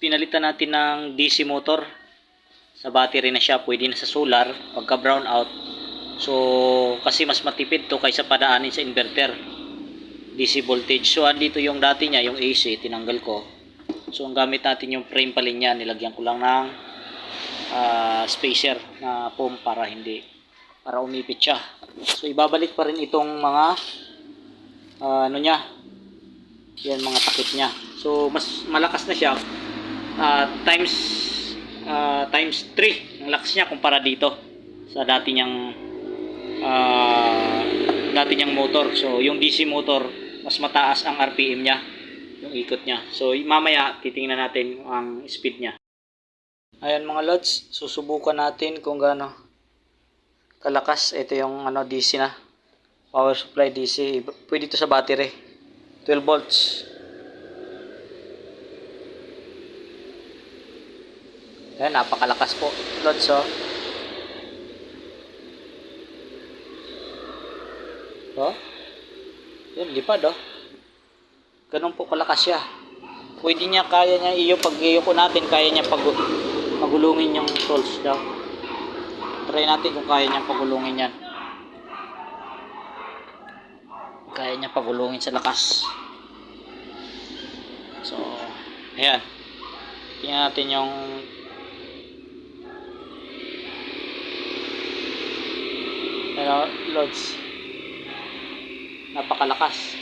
pinalitan natin ng DC motor. Sa battery na siya, pwede na sa solar pagka brown out. So kasi mas matipid to kaysa padaanin sa inverter, DC voltage. So andito yung dati niya, yung AC, tinanggal ko. So ang gamit natin yung frame pa rin niya, nilagyan ko lang ng spacer na foam para umipit siya. So ibabalik pa rin itong mga ano niya, yan, mga takip niya. So mas malakas na siya, times 3 ang lakas niya kumpara dito sa dati niyang motor. So yung DC motor, mas mataas ang RPM niya, yung ikot niya. So mamaya titingnan natin ang speed niya. Ayan mga lods, susubukan natin kung gaano kalakas. Ito yung DC na power supply DC. Pwede ito sa battery, 12 volts. Ayan, napakalakas po lods. Yan, lipad ganun po kalakas siya. Pwede niya, kaya niya pag iyo ko natin, kaya niya pagulungin yung tools daw. Try natin kung kaya niya pagulungin yan. Kaya niya pagulungin sa lakas. So ayan, tingnan natin yung loads. Napakalakas.